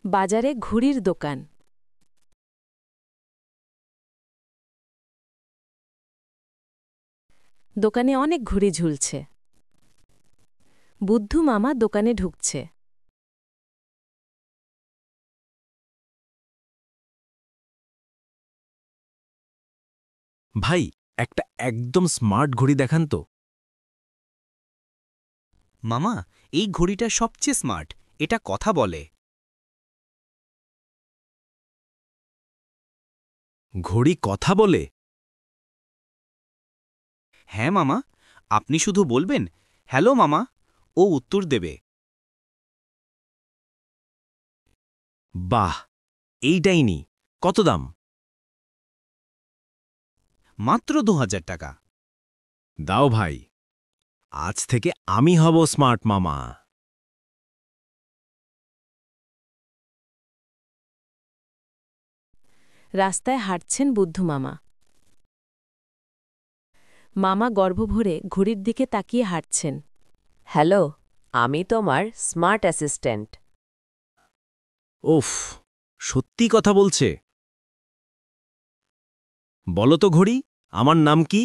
বাজারে ঘুড়ির দোকান। দোকানে অনেক ঘুড়ি ঝুলছে। বুদ্ধু মামা দোকানে ঢুকছে। ভাই, একটা একদম স্মার্ট ঘড়ি দেখান তো। মামা, এই ঘড়িটা সবচেয়ে স্মার্ট। এটা কথা বলে। ঘড়ি কথা বলে? হ্যাঁ মামা, আপনি শুধু বলবেন, হ্যালো মামা, ও উত্তর দেবে। বাহ, এইটাই নি। কত দাম? মাত্র 2000 টাকা। দাও ভাই, আজ থেকে আমি হব স্মার্ট মামা। রাস্তায় হাঁটছেন বুদ্ধু মামা। মামা গর্ভভরে ঘুড়ির দিকে তাকিয়ে হাঁটছেন। হ্যালো, আমি তোমার স্মার্ট অ্যাসিস্ট্যান্ট। ওফ, সত্যি কথা বলছে। বলো তো ঘড়ি, আমার নাম কি?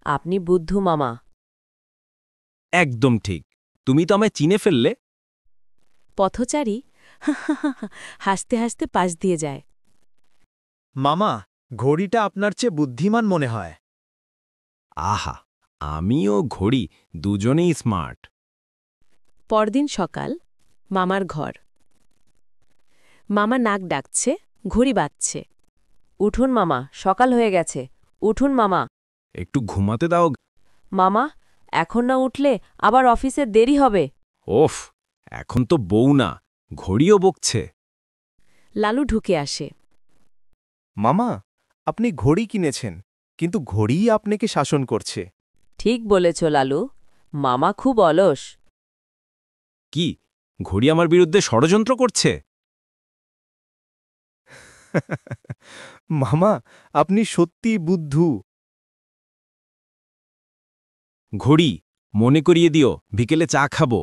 আপনি বুদ্ধু মামা। একদম ঠিক। তুমি তো আমায় চিনে ফেললে। পথচারী হাসতে হাসতে পাশ দিয়ে যায়। মামা, ঘড়িটা আপনার চেয়ে বুদ্ধিমান মনে হয়। আহা, আমি ও ঘড়ি দুজনেই স্মার্ট। পরদিন সকাল, মামার ঘর। মামা নাক ডাকছে, ঘড়ি বাজছে। উঠুন মামা, সকাল হয়ে গেছে। উঠুন মামা। একটু ঘুমাতে দাও। মামা, এখন না উঠলে আবার অফিসে দেরি হবে। ওফ, এখন তো বউ না, ঘড়িও বকছে। লালু ঢুকে আসে। মামা, আপনি ঘড়ি কিনেছেন, কিন্তু ঘড়িই আপনাকে শাসন করছে। ঠিক বলেছ লালু, মামা খুব অলস। কি, ঘড়ি আমার বিরুদ্ধে ষড়যন্ত্র করছে? মামা, আপনি সত্যিই বুদ্ধু। ঘড়ি, মনে করিয়ে দিও, বিকেলে চা খাবো।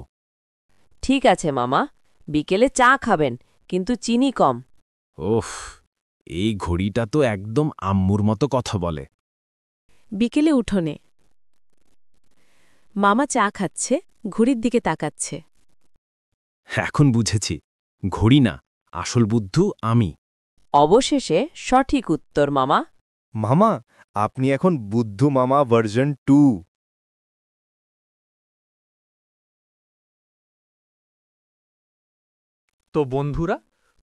ঠিক আছে মামা, বিকেলে চা খাবেন, কিন্তু চিনি কম। ওফ, এই ঘড়িটা তো একদম আম্মুর মতো কথা বলে। বিকেলে উঠোনে মামা চা খাচ্ছে, ঘড়ির দিকে তাকাচ্ছে। এখন বুঝেছি, ঘড়ি না, আসল বুদ্ধু আমি। অবশেষে সঠিক উত্তর মামা। মামা, আপনি এখন বুদ্ধু মামা ভার্সন 2। তো বন্ধুরা,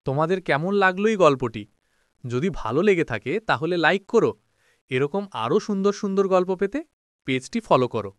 তোমাদের কেমন লাগলো এই গল্পটি? যদি ভালো লেগে থাকে তাহলে লাইক করো। এরকম আরও সুন্দর সুন্দর গল্প পেতে পেজটি ফলো করো।